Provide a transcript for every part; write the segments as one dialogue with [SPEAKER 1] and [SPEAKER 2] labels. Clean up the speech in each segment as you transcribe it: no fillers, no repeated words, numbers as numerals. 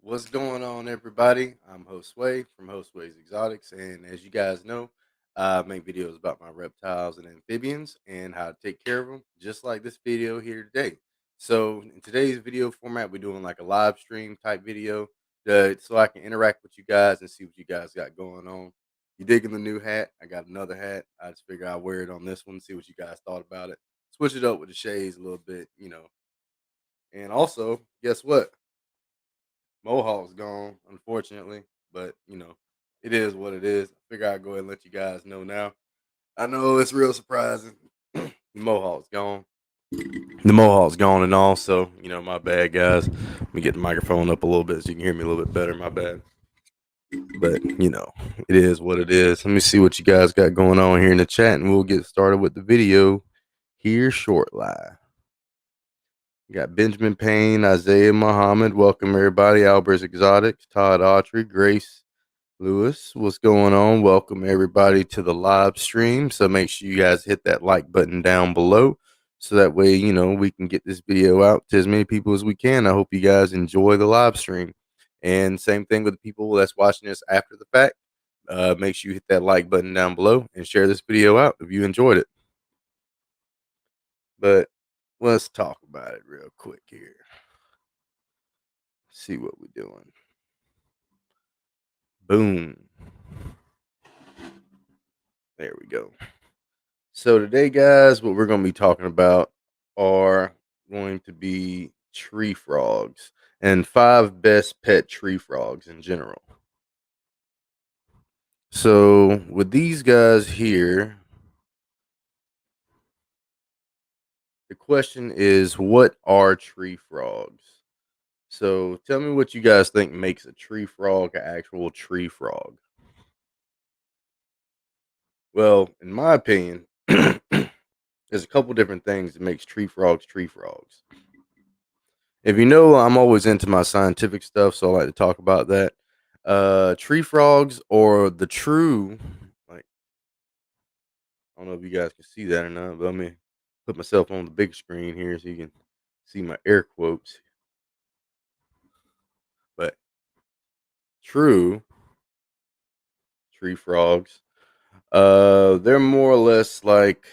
[SPEAKER 1] What's going on, everybody? I'm Host Sway from Host Sway's Exotics, and as you guys know, I make videos about my reptiles and amphibians and how to take care of them, just like this video here today. So, in today's video format, we're doing like a live stream type video so I can interact with you guys and see what you guys got going on. You digging the new hat? I got another hat. I just figured I'd wear it on this one, see what you guys thought about it. Switch it up with the shades a little bit. And also, guess what? Mohawk's gone, unfortunately, but it is what it is. I figure I'd go ahead and let you guys know now. I know it's real surprising. The Mohawk's gone. The Mohawk's gone and all, so my bad guys. Let me get the microphone up a little bit so you can hear me a little bit better. My bad. But it is what it is. Let me see what you guys got going on here in the chat, and we'll get started with the video here shortly. We got Benjamin Payne, Isaiah Muhammad. Welcome everybody. Albert's Exotics, Todd Autry, Grace Lewis. What's going on? Welcome everybody to the live stream. So make sure you guys hit that like button down below. So that way, we can get this video out to as many people as we can. I hope you guys enjoy the live stream. And same thing with the people that's watching this after the fact. Make sure you hit that like button down below and share this video out if you enjoyed it. But let's talk about it real quick here. See what we're doing. Boom. There we go. So today, guys, what we're going to be talking about are going to be tree frogs and 5 best pet tree frogs in general. So with these guys here, the question is, what are tree frogs? So tell me what you guys think makes a tree frog an actual tree frog. Well, in my opinion, there's a couple different things that makes tree frogs tree frogs. If you know, I'm always into my scientific stuff, so I like to talk about that. Tree frogs or the true, like, I don't know if you guys can see that or not, but let me put myself on the big screen here so you can see my air quotes. But true tree frogs, they're more or less like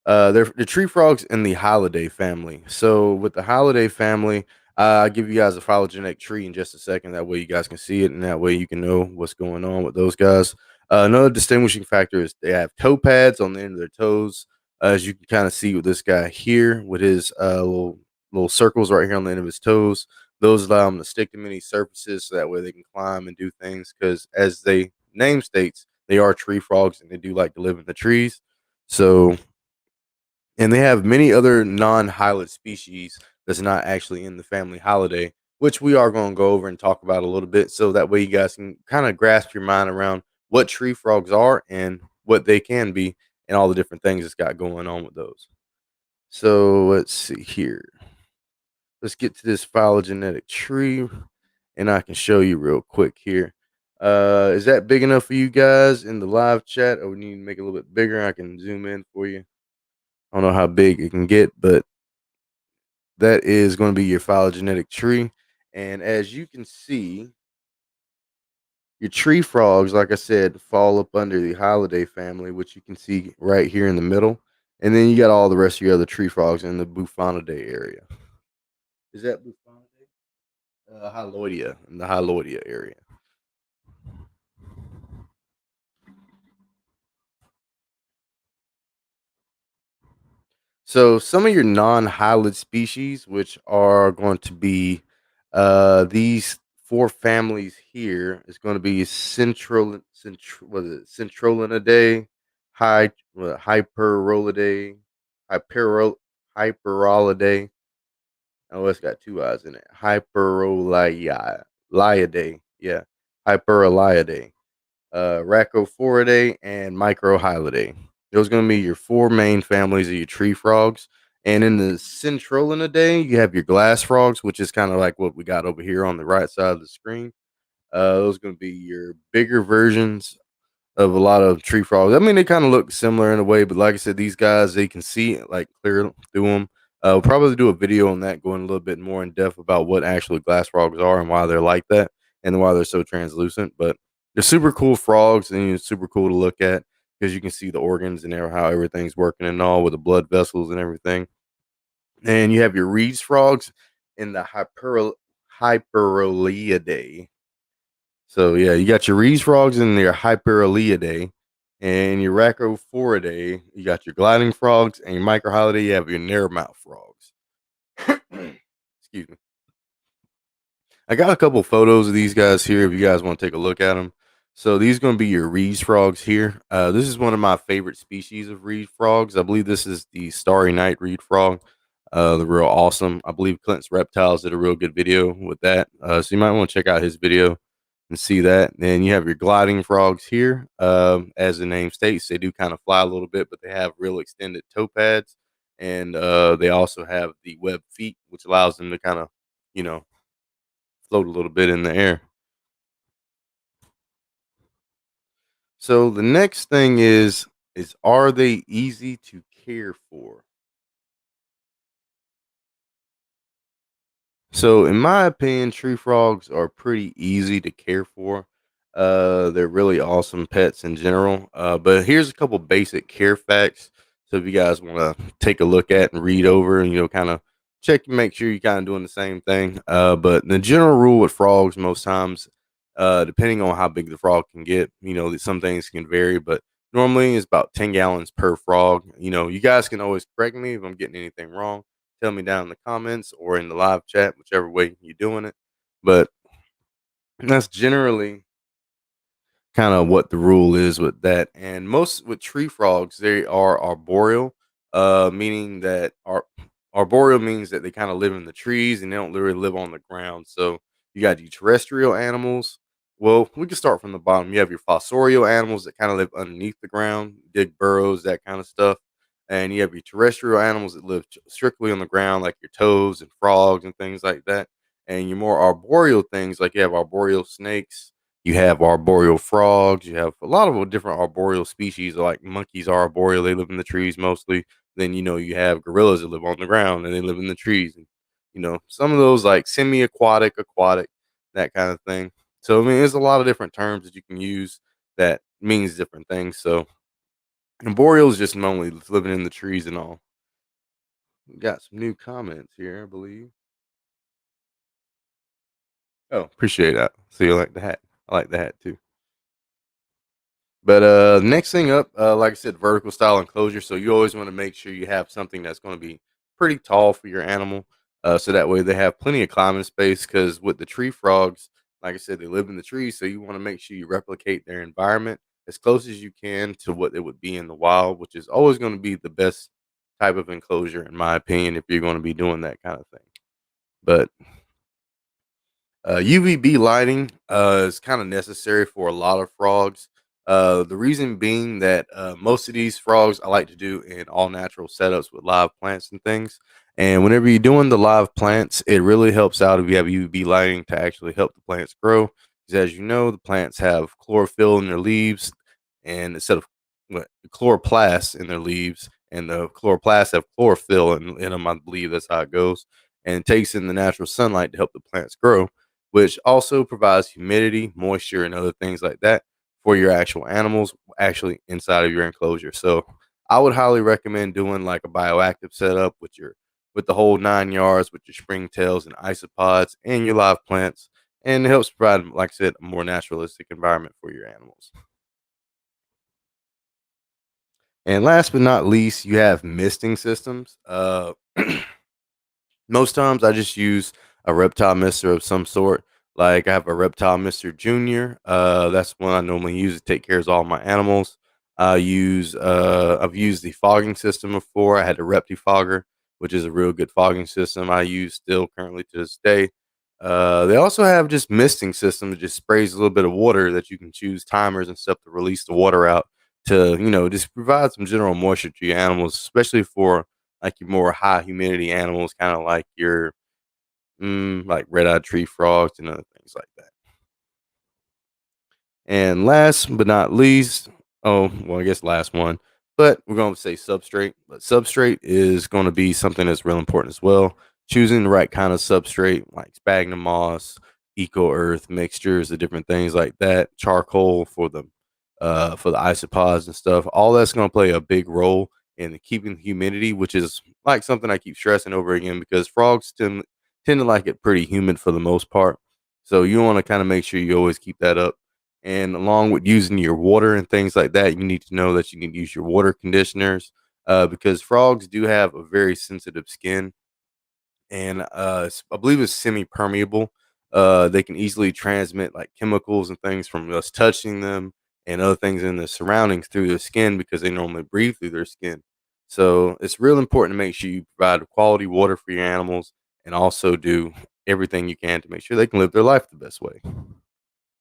[SPEAKER 1] they're the tree frogs in the holiday family. So with the holiday family, I'll give you guys a phylogenetic tree in just a second. That way you guys can see it, and that way you can know what's going on with those guys. Another distinguishing factor is they have toe pads on the end of their toes, as you can kind of see with this guy here with his little circles right here on the end of his toes. Those allow them to stick to many surfaces, so that way they can climb and do things. Because as they name states, they are tree frogs, and they do like to live in the trees. So and they have many other non-hylid species that's not actually in the family holiday, which we are going to go over and talk about a little bit, so that way you guys can kind of grasp your mind around what tree frogs are and what they can be and all the different things that's got going on with those. So let's see here. Let's get to this phylogenetic tree, and I can show you real quick here. Is that big enough for you guys in the live chat, or we need to make it a little bit bigger? I can zoom in for you. I don't know how big it can get, but that is going to be your phylogenetic tree. And as you can see, your tree frogs, like I said, fall up under the holiday family, which you can see right here in the middle. And then you got all the rest of your other tree frogs in the Bufonidae area. Is that Bufonidae? Hyloidea, in the Hyloidea area. So some of your non-hylid species, which are going to be these 4 families here, is going to be Centrolinidae, Hyperolidae, Hyperolidae. Oh, it's got 2 eyes in it. Hyperolidae, yeah, Hyperolidae, Rhacophoridae, and Microhylidae. Those are going to be your 4 main families of your tree frogs. And in the Centrolinidae, you have your glass frogs, which is kind of like what we got over here on the right side of the screen. Those are going to be your bigger versions of a lot of tree frogs. I mean, they kind of look similar in a way, but like I said, these guys, they can see like clear through them. We'll probably do a video on that, going a little bit more in depth about what actually glass frogs are and why they're like that, and why they're so translucent. But they're super cool frogs, and it's super cool to look at because you can see the organs and how everything's working and all with the blood vessels and everything. And you have your reeds frogs in the Hyperoliidae. So yeah, you got your reeds frogs and your Hyperoliidae, and your Rhacophoridae. You got your gliding frogs and your Microhylidae. You have your narrowmouth frogs. Excuse me. I got a couple photos of these guys here if you guys want to take a look at them. So these are going to be your reed frogs here. This is one of my favorite species of reed frogs. I believe this is the Starry Night reed frog. They're real awesome. I believe Clint's Reptiles did a real good video with that. So you might want to check out his video and see that. Then you have your gliding frogs here. As the name states, they do kind of fly a little bit, but they have real extended toe pads. And they also have the web feet, which allows them to kind of, you know, float a little bit in the air. So the next thing is are they easy to care for? So, in my opinion, tree frogs are pretty easy to care for. They're really awesome pets in general. But here's a couple basic care facts. So, if you guys want to take a look at and read over, and kind of check, make sure you're kind of doing the same thing. But the general rule with frogs, most times, depending on how big the frog can get, some things can vary, but normally it's about 10 gallons per frog. You guys can always correct me if I'm getting anything wrong. Tell me down in the comments or in the live chat, whichever way you're doing it. But that's generally kind of what the rule is with that. And most with tree frogs, they are arboreal, meaning that arboreal means that they kind of live in the trees and they don't literally live on the ground. So you got your terrestrial animals. Well, we can start from the bottom. You have your fossorial animals that kind of live underneath the ground, dig burrows, that kind of stuff. And you have your terrestrial animals that live strictly on the ground, like your toads and frogs and things like that. And your more arboreal things, like you have arboreal snakes, you have arboreal frogs. You have a lot of different arboreal species, like monkeys are arboreal. They live in the trees mostly. Then, you have gorillas that live on the ground and they live in the trees. And, some of those like semi-aquatic, aquatic, that kind of thing. So, I mean, there's a lot of different terms that you can use that means different things. So, arboreal is just normally living in the trees and all. We got some new comments here, I believe. Oh, appreciate that. So you like the hat? I like the hat too. But next thing up, like I said, vertical style enclosure. So you always want to make sure you have something that's going to be pretty tall for your animal, so that way they have plenty of climbing space. Because with the tree frogs, like I said, they live in the trees, so you want to make sure you replicate their environment as close as you can to what it would be in the wild, which is always going to be the best type of enclosure, in my opinion, if you're going to be doing that kind of thing. But UVB lighting is kind of necessary for a lot of frogs. The reason being that most of these frogs I like to do in all natural setups with live plants and things. And whenever you're doing the live plants, it really helps out if you have UVB lighting to actually help the plants grow. Because as you know, the plants have chlorophyll in their leaves, and instead of chloroplasts in their leaves, and the chloroplasts have chlorophyll in them. I believe that's how it goes, and it takes in the natural sunlight to help the plants grow, which also provides humidity, moisture, and other things like that for your actual animals actually inside of your enclosure. So I would highly recommend doing like a bioactive setup with the whole 9 yards with your springtails and isopods and your live plants. And it helps provide, like I said, a more naturalistic environment for your animals. And last but not least, you have misting systems. Most times I just use a Reptile Mister of some sort. Like I have a Reptile Mister Junior. That's one I normally use to take care of all my animals. I've used the fogging system before. I had a Reptifogger, which is a real good fogging system I use still currently to this day. They also have just misting system that just sprays a little bit of water that you can choose timers and stuff to release the water out to, just provide some general moisture to your animals, especially for like your more high humidity animals, kind of like your like red-eyed tree frogs and other things like that. And last but not least, oh well, I guess last one, but we're going to say substrate. But substrate is going to be something that's real important as well. Choosing the right kind of substrate, like sphagnum moss, eco earth mixtures, the different things like that, charcoal for the isopods and stuff. All that's going to play a big role in keeping humidity, which is like something I keep stressing over again because frogs tend to like it pretty humid for the most part. So you want to kind of make sure you always keep that up. And along with using your water and things like that, you need to know that you need to use your water conditioners because frogs do have a very sensitive skin, and I believe it's semi-permeable. They can easily transmit like chemicals and things from us touching them and other things in the surroundings through their skin because they normally breathe through their skin. So it's real important to make sure you provide quality water for your animals and also do everything you can to make sure they can live their life the best way.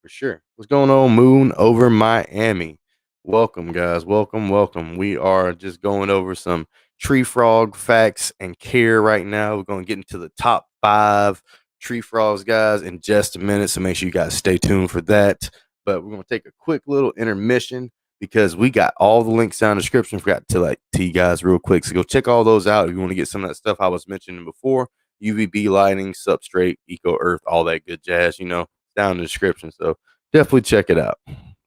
[SPEAKER 1] For sure. What's going on, Moon over Miami? Welcome, guys. Welcome, welcome. We are just going over some tree frog facts and care right now. We're going to get into the top 5 tree frogs, guys, in just a minute. So make sure you guys stay tuned for that. But we're going to take a quick little intermission because we got all the links down in the description. Forgot to tell you guys real quick. So go check all those out if you want to get some of that stuff I was mentioning before. UVB lighting, substrate, eco earth, all that good jazz, down in the description. So definitely check it out.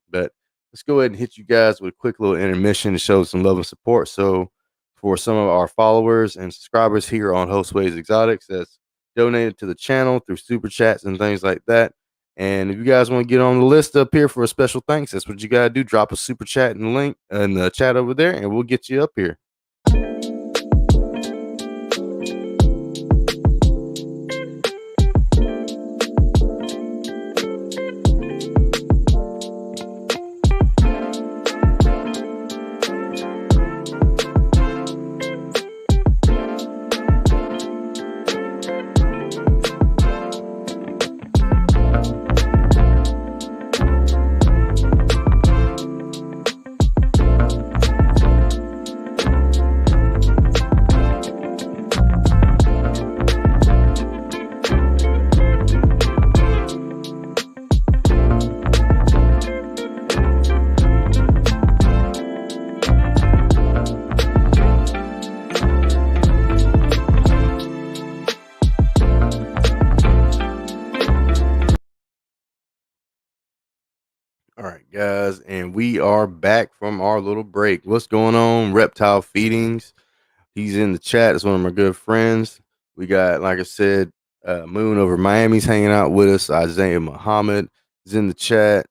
[SPEAKER 1] But let's go ahead and hit you guys with a quick little intermission to show some love and support. So for some of our followers and subscribers here on Hostways Exotics that's donated to the channel through super chats and things like that. And if you guys want to get on the list up here for a special thanks, that's what you got to do. Drop a super chat in the link in the chat over there, and we'll get you up here. All right, guys, and we are back from our little break. What's going on, Reptile Feedings? He's in the chat. It's one of my good friends. We got, like I said, Moon over Miami's hanging out with us. Isaiah Muhammad is in the chat.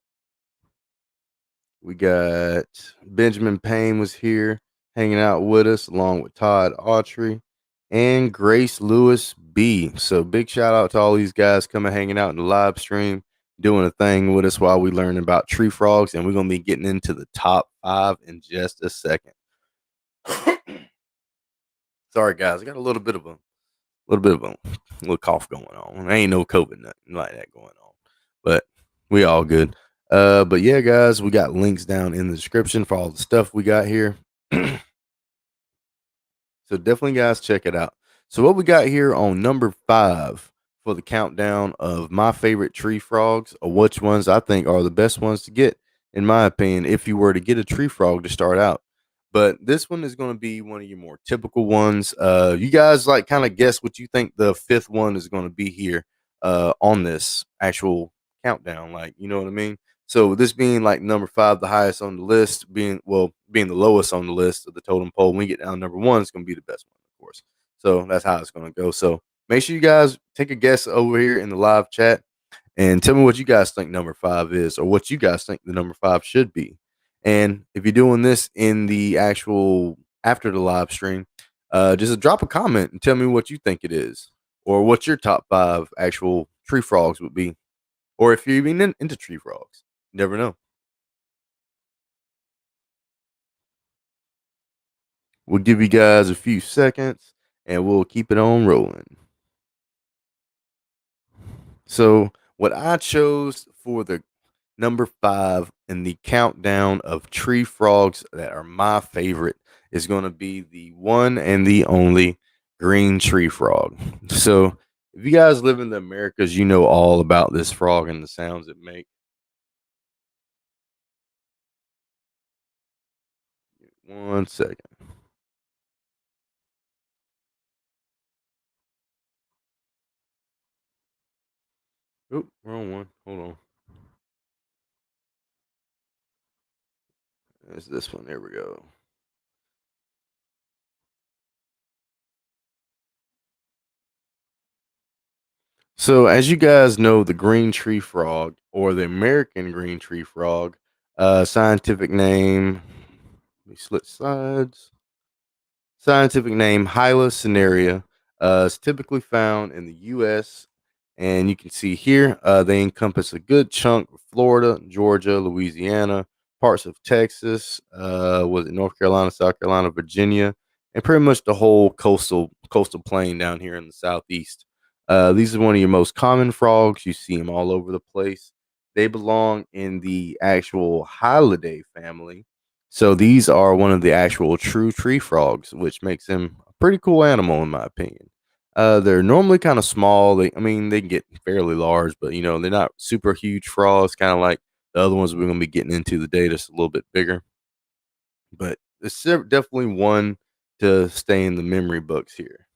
[SPEAKER 1] We got Benjamin Payne was here hanging out with us, along with Todd Autry and Grace Lewis B. So big shout out to all these guys coming hanging out in the live stream, doing a thing with us while we learn about tree frogs, and we're gonna be getting into the top 5 in just a second. Sorry, guys, I got a little cough going on. Ain't no COVID nothing like that going on, but we all good. But yeah, guys, we got links down in the description for all the stuff we got here. So definitely, guys, check it out. So what we got here on number 5 for the countdown of my favorite tree frogs, or which ones I think are the best ones to get, in my opinion, if you were to get a tree frog to start out. But this one is going to be one of your more typical ones. You guys kind of guess what you think the 5th one is going to be here on this actual countdown. You know what I mean? So this being number 5, the highest on the list, being the lowest on the list of the totem pole. When we get down number 1, it's going to be the best one, of course. So that's how it's going to go. So make sure you guys take a guess over here in the live chat and tell me what you guys think number 5 is, or what you guys think the number 5 should be. And if you're doing this in the actual after the live stream, just drop a comment and tell me what you think it is, or what your top 5 actual tree frogs would be, or if you're even into tree frogs. You never know. We'll give you guys a few seconds and we'll keep it on rolling. So, what I chose for the number 5 in the countdown of tree frogs that are my favorite is going to be the one and the only green tree frog. So, if you guys live in the Americas, you know all about this frog and the sounds it makes. One second. Oop, wrong one. Hold on. There's this one. There we go. So, as you guys know, the green tree frog or the American green tree frog, scientific name, let me split sides. Scientific name Hyla cinerea is typically found in the U.S. And you can see here they encompass a good chunk of Florida, Georgia, Louisiana, parts of Texas, was it North Carolina, South Carolina, Virginia, and pretty much the whole coastal plain down here in the southeast. These are one of your most common frogs. You see them all over the place. They belong in the actual Hylidae family, so these are one of the actual true tree frogs, which makes them a pretty cool animal in my opinion. They're normally kind of small. I mean, they can get fairly large, but they're not super huge frogs, kind of like the other ones we're going to be getting into today, just a little bit bigger. But it's definitely one to stay in the memory books here.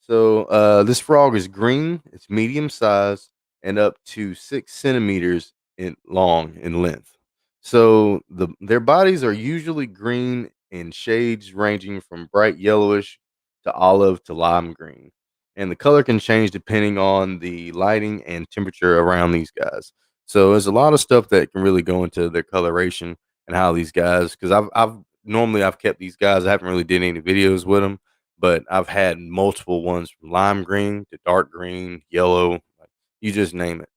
[SPEAKER 1] So this frog is green. It's medium size and up to 6 centimeters in long in length. So their bodies are usually green in shades ranging from bright yellowish to olive to lime green, and the color can change depending on the lighting and temperature around these guys. So there's a lot of stuff that can really go into their coloration and how these guys. Because I've kept these guys. I haven't really did any videos with them, but I've had multiple ones from lime green to dark green, yellow, like, you just name it.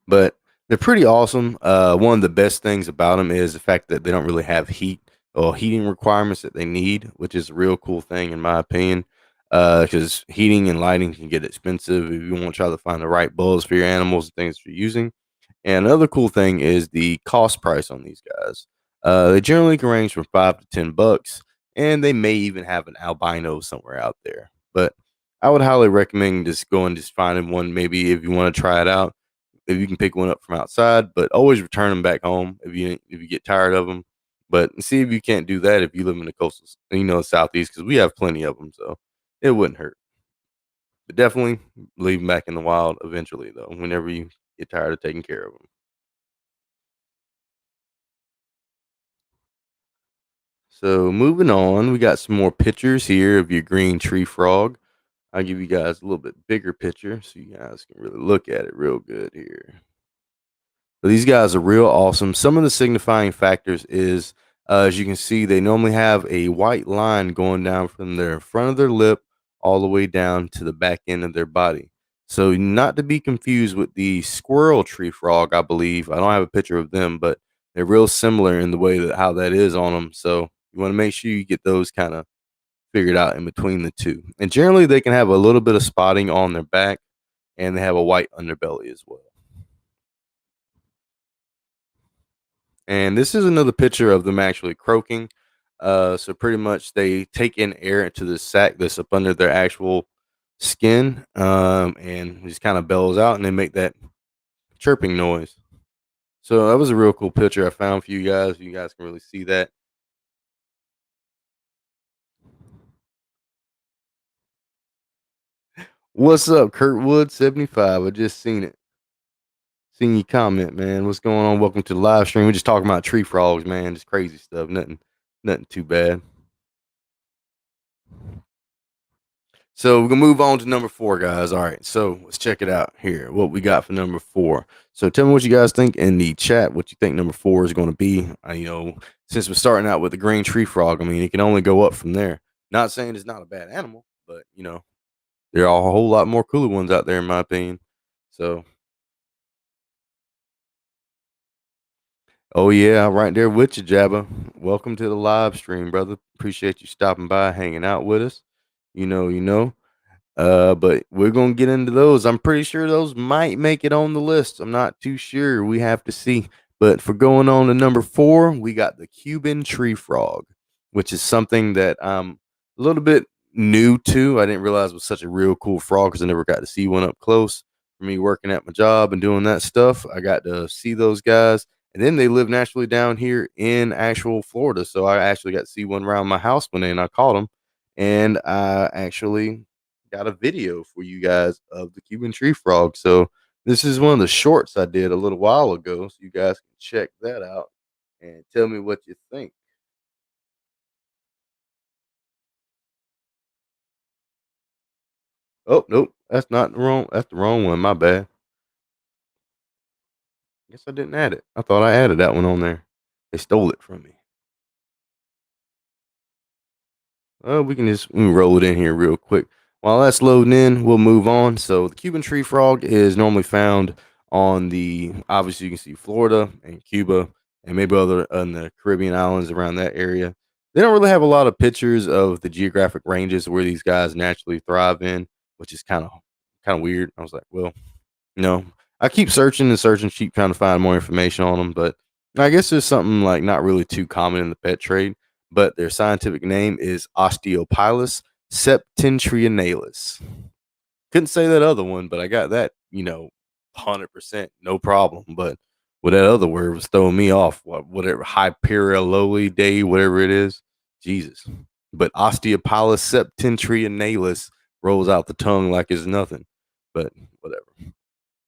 [SPEAKER 1] But they're pretty awesome. One of the best things about them is the fact that they don't really have heat or heating requirements that they need, which is a real cool thing in my opinion. Because heating and lighting can get expensive if you want to try to find the right bulbs for your animals and things you're using. And another cool thing is the cost price on these guys. They generally can range from $5 to $10, and they may even have an albino somewhere out there. But I would highly recommend just going, just finding one. Maybe if you want to try it out, if you can pick one up from outside, but always return them back home if you get tired of them. But see if you can't do that if you live in the coastal, southeast, because we have plenty of them, so it wouldn't hurt. But definitely leave them back in the wild eventually, though. Whenever you get tired of taking care of them. So moving on, we got some more pictures here of your green tree frog. I'll give you guys a little bit bigger picture so you guys can really look at it real good here. But these guys are real awesome. Some of the signifying factors is, as you can see, they normally have a white line going down from their front of their lip all the way down to the back end of their body. So not to be confused with the squirrel tree frog, I believe. I don't have a picture of them, but they're real similar in the way that how that is on them. So you want to make sure you get those kind of figured out in between the two. And generally, they can have a little bit of spotting on their back, and they have a white underbelly as well. And this is another picture of them actually croaking. So pretty much they take in air into the sac that's up under their actual skin, and just kind of bellows out, and they make that chirping noise. So that was a real cool picture I found for you guys. You guys can really see that. What's up, Kurtwood75? I just seen it. Seen you comment, man. What's going on? Welcome to the live stream. We're just talking about tree frogs, man. Just crazy stuff. Nothing too bad. So we're gonna move on to number 4, guys. All right, so let's check it out here. What we got for number 4. So tell me what you guys think in the chat. What you think number 4 is going to be? Since we're starting out with the green tree frog, I mean, it can only go up from there. Not saying it's not a bad animal, but there are a whole lot more cooler ones out there, in my opinion. So, oh yeah, right there with you, Jabba. Welcome to the live stream, brother. Appreciate you stopping by, hanging out with us. You know. But we're gonna get into those. I'm pretty sure those might make it on the list. I'm not too sure. We have to see. But for going on to number 4, we got the Cuban tree frog, which is something that I'm a little bit new to. I didn't realize it was such a real cool frog because I never got to see one up close. for me working at my job and doing that stuff. I got to see those guys, and then they live naturally down here in actual Florida. So I actually got to see one around my house one day, and I caught them, and I actually got a video for you guys of the Cuban tree frog. So this is one of the shorts I did a little while ago, so you guys can check that out and tell me what you think. Oh, nope, that's the wrong one. My bad. Guess I didn't add it. I thought I added that one on there. They stole it from me. We can roll it in here real quick. While that's loading in, we'll move on. So the Cuban tree frog is normally found on the obviously you can see Florida and Cuba and maybe other on the Caribbean islands around that area. They don't really have a lot of pictures of the geographic ranges where these guys naturally thrive in, which is kind of weird. I was like, well, no, I keep searching and searching, keep trying to find more information on them, but I guess there's something like not really too common in the pet trade. But their scientific name is Osteopilus septentrionalis. Couldn't say that other one, but I got that, 100%, no problem. But with that other word was throwing me off. Whatever Hyperoloidae, whatever it is, Jesus. But Osteopilus septentrionalis rolls out the tongue like it's nothing. But whatever.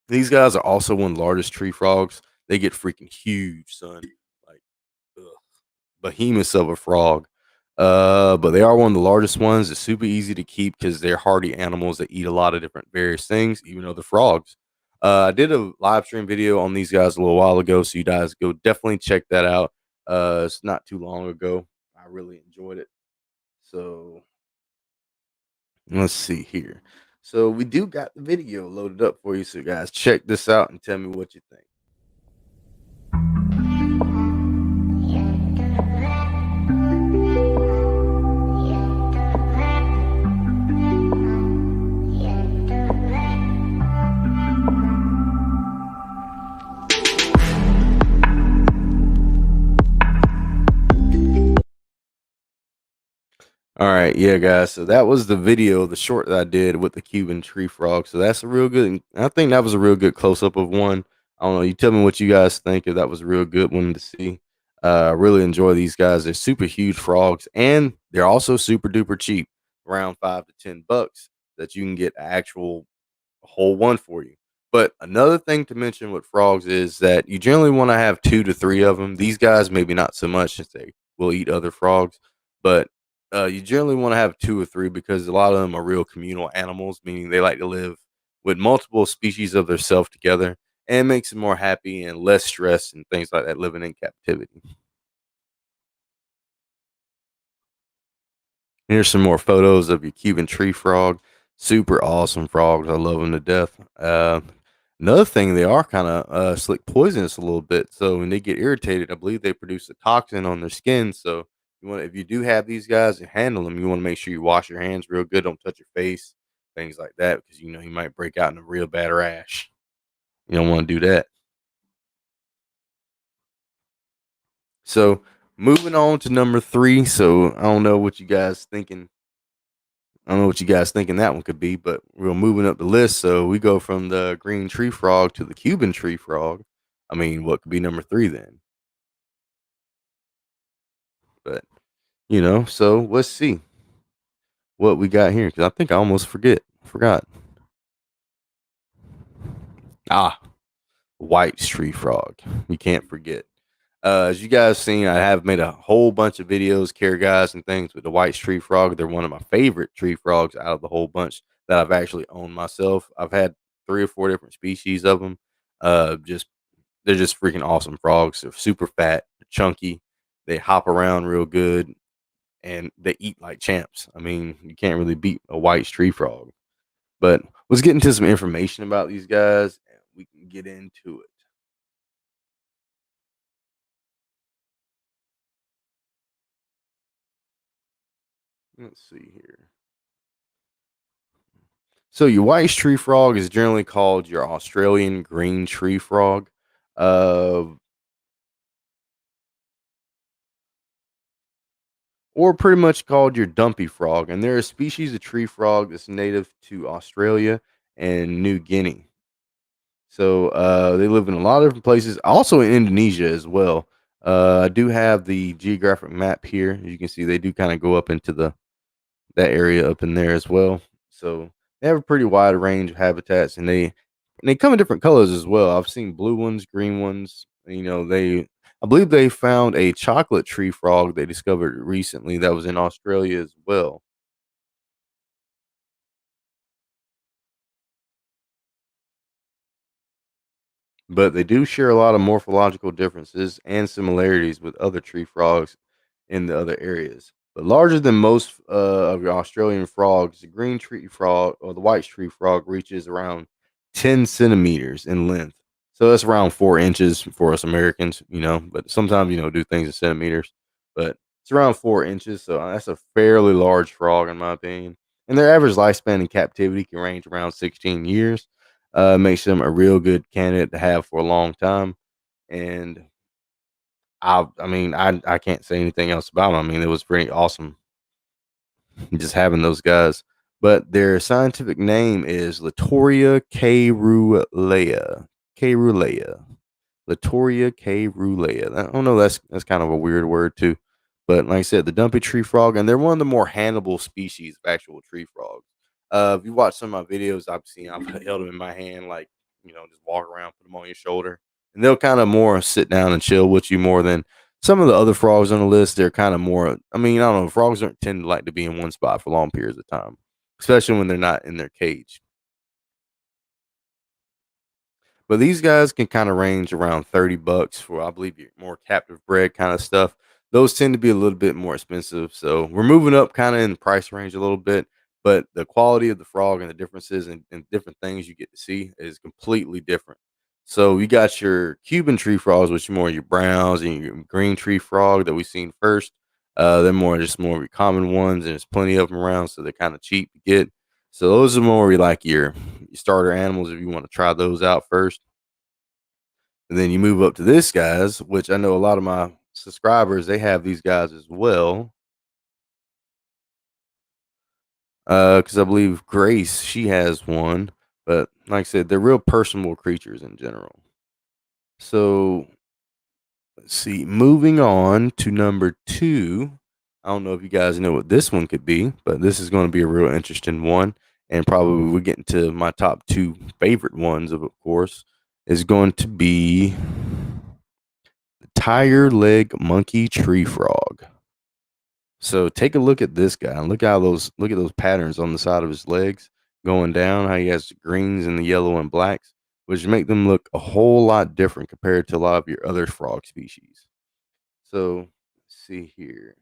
[SPEAKER 1] These guys are also one of the largest tree frogs. They get freaking huge, son. Like, ugh, behemoths of a frog. But they are one of the largest ones. It's super easy to keep because they're hardy animals that eat a lot of different various things, even though they're frogs. I did a live stream video on these guys a little while ago, so you guys go definitely check that out. It's not too long ago. I really enjoyed it. So let's see here. So we do got the video loaded up for you. So guys, check this out and tell me what you think. All right, yeah, guys. So that was the video, the short that I did with the Cuban tree frog. So that's a real good. I think that was a real good close up of one. I don't know. You tell me what you guys think if that was a real good one to see. I really enjoy these guys. They're super huge frogs, and they're also super duper cheap, around $5 to $10 that you can get actual a whole one for you. But another thing to mention with frogs is that you generally want to have 2 to 3 of them. These guys maybe not so much since they will eat other frogs, but you generally want to have 2 or 3 because a lot of them are real communal animals, meaning they like to live with multiple species of their self together, and it makes them more happy and less stress and things like that living in captivity. Here's some more photos of your Cuban tree frog. Super awesome frogs. I love them to death. Another thing, they are kind of slick poisonous a little bit. So when they get irritated, I believe they produce a toxin on their skin. So if you do have these guys and handle them, you want to make sure you wash your hands real good. Don't touch your face, things like that, because you might break out in a real bad rash. You don't want to do that. So moving on to number 3. So I don't know what you guys thinking. I don't know what you guys thinking that one could be, but we're moving up the list. So we go from the green tree frog to the Cuban tree frog. I mean, what could be number 3 then? But so let's see what we got here because I think I almost forgot. Ah, white tree frog. You can't forget. As you guys seen, I have made a whole bunch of videos, care guys, and things with the white tree frog. They're one of my favorite tree frogs out of the whole bunch that I've actually owned myself. I've had 3 or 4 different species of them. Just they're just freaking awesome frogs. They're super fat, chunky. They hop around real good, and they eat like champs. I mean, you can't really beat a white tree frog. But let's get into some information about these guys, and we can get into it. Let's see here. So your white tree frog is generally called your Australian green tree frog, uh, or pretty much called your dumpy frog. And they're a species of tree frog that's native to Australia and New Guinea. So they live in a lot of different places, also in Indonesia as well. I do have the geographic map here. As you can see, they do kind of go up into the that area up in there as well. So they have a pretty wide range of habitats, and they come in different colors as well. I've seen blue ones, green ones. You know, I believe they found a chocolate tree frog they discovered recently that was in Australia as well. But they do share a lot of morphological differences and similarities with other tree frogs in the other areas. But larger than most of your Australian frogs, the green tree frog or the white tree frog reaches around 10 centimeters in length. So that's around 4 inches for us Americans, you know, but sometimes, do things in centimeters. But it's around 4 inches. So that's a fairly large frog, in my opinion. And their average lifespan in captivity can range around 16 years. Makes them a real good candidate to have for a long time. And I can't say anything else about them. I mean, it was pretty awesome just having those guys. But their scientific name is Latoria caerulea. Caerulea. Latoria caerulea. I don't know. That's kind of a weird word too. But like I said, the dumpy tree frog, and they're one of the more handleable species of actual tree frogs. If you watch some of my videos, I've held them in my hand, like just walk around, put them on your shoulder, and they'll kind of more sit down and chill with you more than some of the other frogs on the list. They're kind of more. I mean, I don't know. Frogs don't tend to like to be in one spot for long periods of time, especially when they're not in their cage. But these guys can kind of range around $30 for, I believe, your more captive bred kind of stuff. Those tend to be a little bit more expensive. So we're moving up kind of in the price range a little bit, but the quality of the frog and the differences and different things you get to see is completely different. So you got your Cuban tree frogs, which are more your browns, and your green tree frog that we've seen first. They're more of your common ones, and there's plenty of them around, so they're kind of cheap to get. So those are more like your starter animals if you want to try those out first. And then you move up to this guys, which I know a lot of my subscribers, they have these guys as well. Because I believe Grace, she has one. But like I said, they're real personable creatures in general. So let's see. Moving on to number two. I don't know if you guys know what this one could be, but this is going to be a real interesting one. And probably we're getting to my top two favorite ones, of course, is going to be the tire leg monkey tree frog. So take a look at this guy and look at those patterns on the side of his legs going down, how he has the greens and the yellow and blacks, which make them look a whole lot different compared to a lot of your other frog species. So let's see here.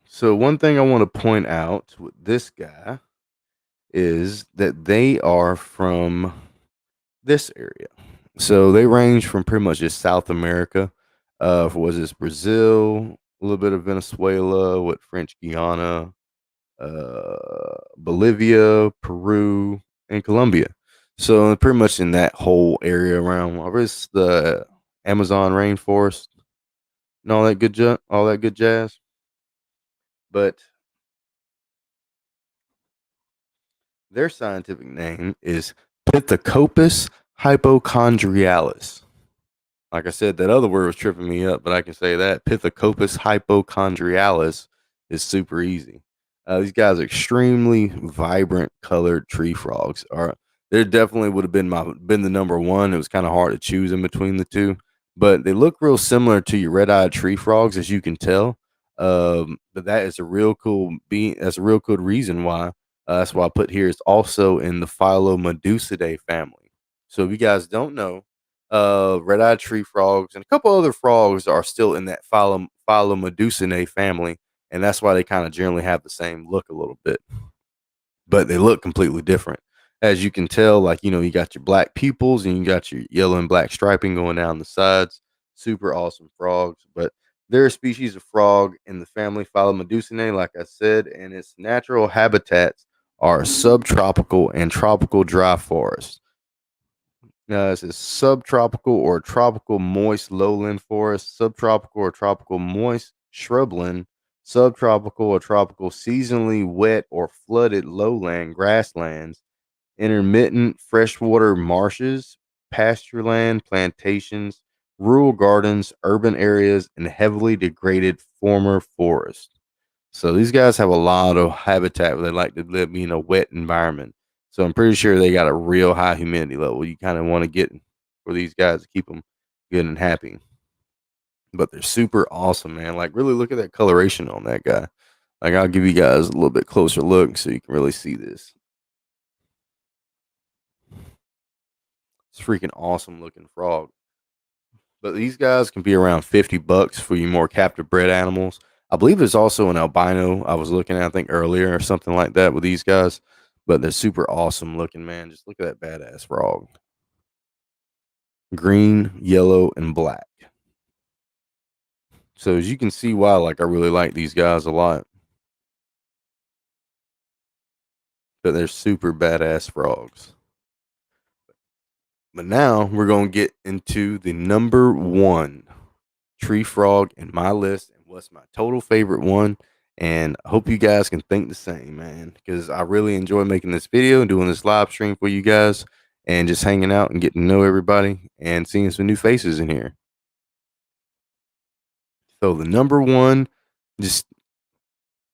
[SPEAKER 1] So one thing I want to point out with this guy is that they are from this area. So they range from pretty much just South America. Was this Brazil, a little bit of Venezuela, with French Guiana, Bolivia, Peru, and Colombia. So pretty much in that whole area around, I guess the Amazon rainforest and all that good jazz. But their scientific name is Pithecopus hypochondrialis. Like I said, that other word was tripping me up, but I can say that Pithecopus hypochondrialis is super easy. These guys are extremely vibrant colored tree frogs. Are There definitely would have been the number one. It was kind of hard to choose in between the two, but they look real similar to your red-eyed tree frogs, as you can tell. But that is a real cool being. That's a real good reason why. That's why I put here. It's also in the Phylomedusidae family. So if you guys don't know, red-eyed tree frogs, and a couple other frogs are still in that Phylomedusae family, and that's why they kind of generally have the same look a little bit, but they look completely different. As you can tell, like you got your black pupils and you got your yellow and black striping going down the sides. Super awesome frogs, but they're a species of frog in the family Phylomedusae, like I said, and its natural habitats are subtropical and tropical dry forests. It says subtropical or tropical moist lowland forest, subtropical or tropical moist shrubland, subtropical or tropical seasonally wet or flooded lowland grasslands, intermittent freshwater marshes, pasture land, plantations, rural gardens, urban areas, and heavily degraded former forests. So these guys have a lot of habitat where they like to live in a wet environment. So I'm pretty sure they got a real high humidity level. You kind of want to get for these guys to keep them good and happy. But they're super awesome, man. Like really look at that coloration on that guy. Like I'll give you guys a little bit closer look so you can really see this. It's freaking awesome looking frog. But these guys can be around $50 for you more captive bred animals. I believe there's also an albino I was looking at, I think earlier or something like that with these guys. But they're super awesome looking, man. Just look at that badass frog. Green, yellow, and black. So as you can see why like I really like these guys a lot. But they're super badass frogs. But now we're gonna get into the number one tree frog in my list and what's my total favorite one. And I hope you guys can think the same, man, because I really enjoy making this video and doing this live stream for you guys and just hanging out and getting to know everybody and seeing some new faces in here. So the number one, just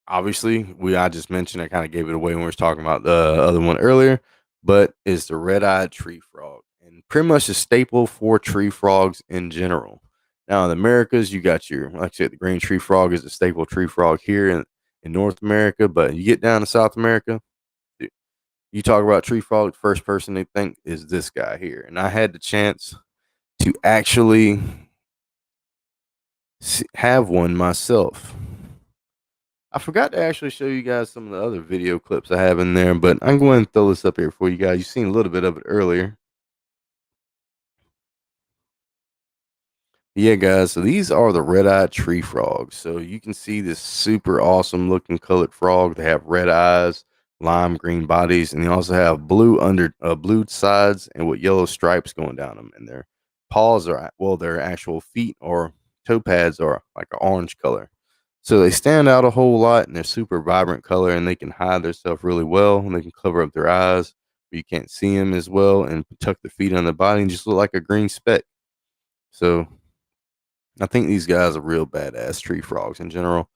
[SPEAKER 1] obviously I just mentioned I kind of gave it away when we were talking about the other one earlier, but is the red-eyed tree frog and pretty much a staple for tree frogs in general. Now in the Americas, you got your like I said, the green tree frog is a staple tree frog here in North America, but you get down to South America, you talk about tree frog, the first person they think is this guy here. And I had the chance to actually have one myself. I forgot to actually show you guys some of the other video clips I have in there, but I'm going to throw this up here for you guys. You've seen a little bit of it earlier. Yeah, guys, so these are the red-eyed tree frogs. So you can see this super awesome looking colored frog. They have red eyes, lime green bodies, and they also have blue sides and with yellow stripes going down them. And their paws are well, their actual feet or toe pads are like an orange color. So they stand out a whole lot and they're super vibrant color and they can hide themselves really well and they can cover up their eyes where you can't see them as well and tuck their feet on the body and just look like a green speck. So I think these guys are real badass tree frogs in general.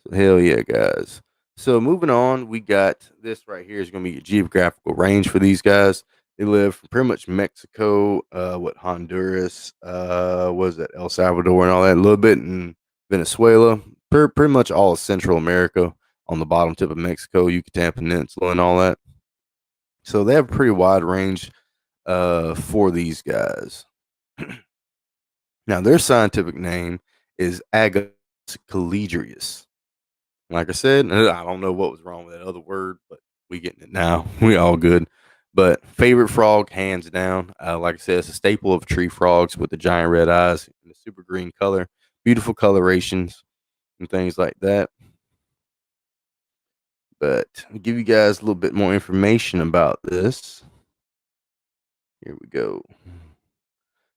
[SPEAKER 1] So hell yeah, guys. So moving on, we got this right here is going to be a geographical range for these guys. They live from pretty much Mexico, what Honduras, was that El Salvador and all that, a little bit in Venezuela, pretty much all of Central America on the bottom tip of Mexico, Yucatan Peninsula, and all that. So they have a pretty wide range for these guys. Now their scientific name is Agus calidrius. Like I said, I don't know what was wrong with that other word, but we getting it now. We all good. But favorite frog, hands down. Like I said, it's a staple of tree frogs with the giant red eyes and the super green color, beautiful colorations and things like that. But I'll give you guys a little bit more information about this. Here we go.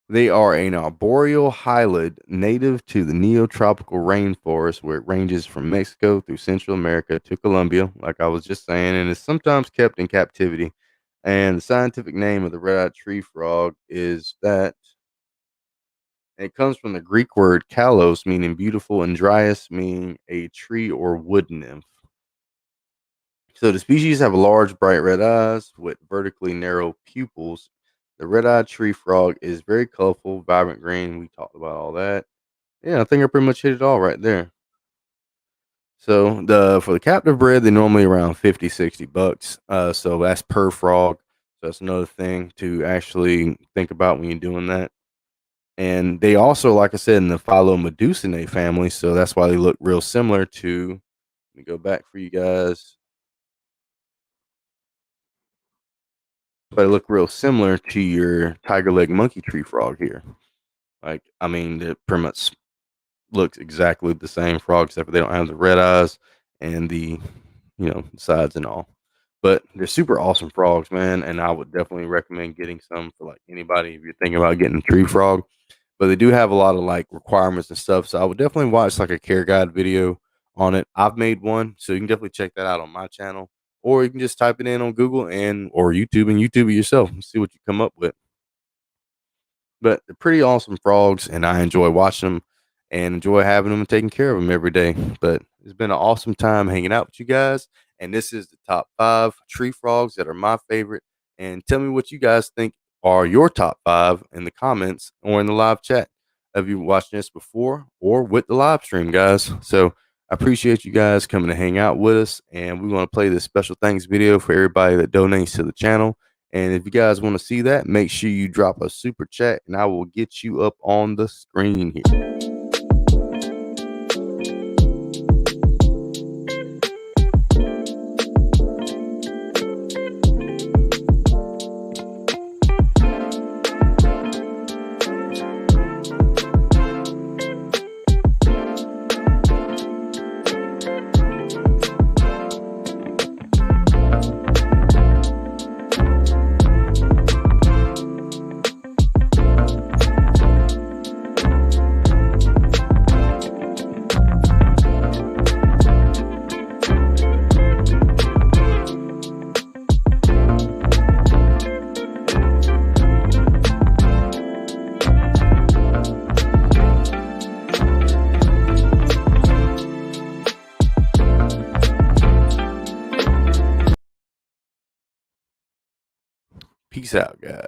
[SPEAKER 1] They are an arboreal hylid native to the neotropical rainforest where it ranges from Mexico through Central America to Colombia, like I was just saying, and is sometimes kept in captivity. And the scientific name of the red-eyed tree frog is that it comes from the Greek word kalos, meaning beautiful, and dryas, meaning a tree or wood nymph. So the species have large, bright red eyes with vertically narrow pupils. The red-eyed tree frog is very colorful, vibrant green. We talked about all that. Yeah, I think I pretty much hit it all right there. So the for the captive bred, they're normally around 50, $60. So that's per frog. So that's another thing to actually think about when you're doing that. And they also, like I said, in the Phylomedusae family, so that's why they look real similar to. Let me go back for you guys. They look real similar to your tiger leg monkey tree frog here. Like, I mean, it pretty much looks exactly the same frog, except for they don't have the red eyes and the sides and all. But they're super awesome frogs, man, and I would definitely recommend getting some for like anybody if you're thinking about getting a tree frog. But they do have a lot of like requirements and stuff, so I would definitely watch like a care guide video on it. I've made one, so you can definitely check that out on my channel, or you can just type it in on Google and or YouTube and YouTube it yourself and see what you come up with. But they're pretty awesome frogs, and I enjoy watching them and enjoy having them and taking care of them every day. But it's been an awesome time hanging out with you guys. And this is the top 5 tree frogs that are my favorite. And tell me what you guys think are your top 5 in the comments or in the live chat. Have you watched this before or with the live stream, guys? So I appreciate you guys coming to hang out with us. And we want to play this special thanks video for everybody that donates to the channel. And if you guys want to see that, make sure you drop a super chat and I will get you up on the screen here. Peace out, guys.